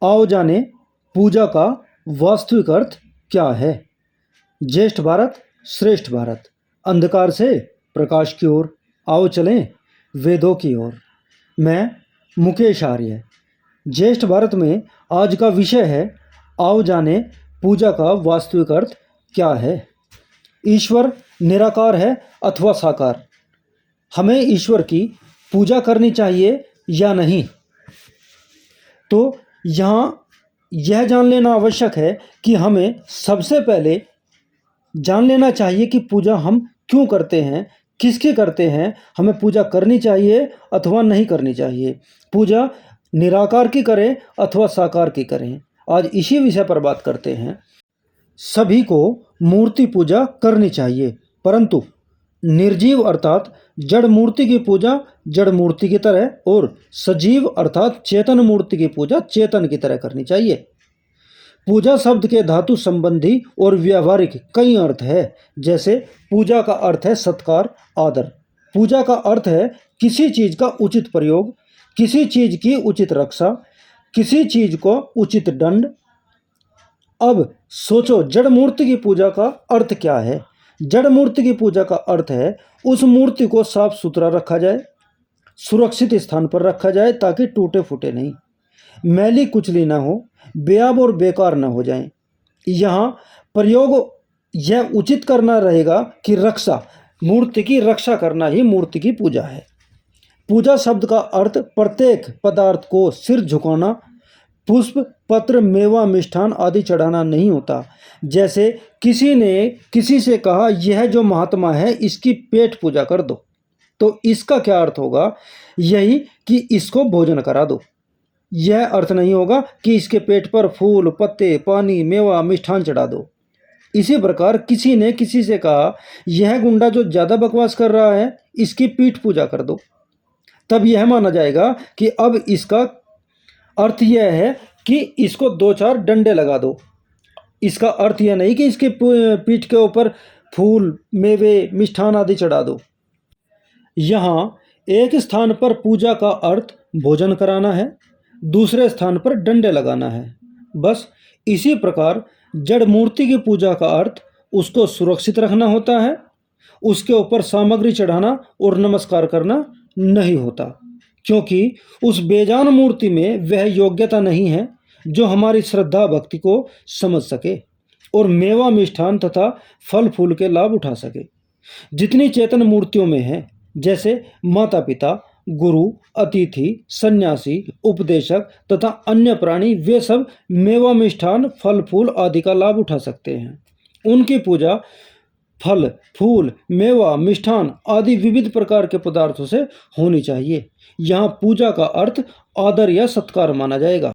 आओ जाने पूजा का वास्तविक अर्थ क्या है। ज्येष्ठ भारत श्रेष्ठ भारत, अंधकार से प्रकाश की ओर, आओ चलें वेदों की ओर। मैं मुकेश आर्य। ज्येष्ठ भारत में आज का विषय है आओ जाने पूजा का वास्तविक अर्थ क्या है। ईश्वर निराकार है अथवा साकार, हमें ईश्वर की पूजा करनी चाहिए या नहीं, तो यहाँ यह जान लेना आवश्यक है कि हमें सबसे पहले जान लेना चाहिए कि पूजा हम क्यों करते हैं, किसकी करते हैं, हमें पूजा करनी चाहिए अथवा नहीं करनी चाहिए, पूजा निराकार की करें अथवा साकार की करें। आज इसी विषय पर बात करते हैं। सभी को मूर्ति पूजा करनी चाहिए, परंतु निर्जीव अर्थात जड़ मूर्ति की पूजा जड़ मूर्ति की तरह और सजीव अर्थात चेतन मूर्ति की पूजा चेतन की तरह करनी चाहिए। पूजा शब्द के धातु संबंधी और व्यावहारिक कई अर्थ है। जैसे पूजा का अर्थ है सत्कार आदर, पूजा का अर्थ है किसी चीज का उचित प्रयोग, किसी चीज की उचित रक्षा, किसी चीज को उचित दंड। अब सोचो जड़ मूर्ति की पूजा का अर्थ क्या है। जड़ मूर्ति की पूजा का अर्थ है उस मूर्ति को साफ सुथरा रखा जाए, सुरक्षित स्थान पर रखा जाए ताकि टूटे फूटे नहीं, मैली कुचली ना हो, बेआब और बेकार ना हो जाए। यहाँ प्रयोग यह उचित करना रहेगा कि रक्षा, मूर्ति की रक्षा करना ही मूर्ति की पूजा है। पूजा शब्द का अर्थ प्रत्येक पदार्थ को सिर झुकाना, पुष्प पत्र मेवा मिष्ठान आदि चढ़ाना नहीं होता। जैसे किसी ने किसी से कहा यह जो महात्मा है इसकी पेट पूजा कर दो, तो इसका क्या अर्थ होगा, यही कि इसको भोजन करा दो। यह अर्थ नहीं होगा कि इसके पेट पर फूल पत्ते पानी मेवा मिष्ठान चढ़ा दो। इसी प्रकार किसी ने किसी से कहा यह गुंडा जो ज़्यादा बकवास कर रहा है इसकी पीठ पूजा कर दो, तब यह माना जाएगा कि अब इसका अर्थ यह है कि इसको दो चार डंडे लगा दो। इसका अर्थ यह नहीं कि इसके पीठ के ऊपर फूल मेवे मिष्ठान आदि चढ़ा दो। यहाँ एक स्थान पर पूजा का अर्थ भोजन कराना है, दूसरे स्थान पर डंडे लगाना है। बस इसी प्रकार जड़ मूर्ति की पूजा का अर्थ उसको सुरक्षित रखना होता है, उसके ऊपर सामग्री चढ़ाना और नमस्कार करना नहीं होता, क्योंकि उस बेजान मूर्ति में वह योग्यता नहीं है जो हमारी श्रद्धा भक्ति को समझ सके और मेवा मिष्ठान तथा फल फूल के लाभ उठा सके। जितनी चेतन मूर्तियों में है, जैसे माता पिता, गुरु, अतिथि, सन्यासी, उपदेशक तथा अन्य प्राणी, वे सब मेवा मिष्ठान फल फूल आदि का लाभ उठा सकते हैं। उनकी पूजा फल फूल मेवा मिष्ठान आदि विविध प्रकार के पदार्थों से होनी चाहिए। यहाँ पूजा का अर्थ आदर या सत्कार माना जाएगा।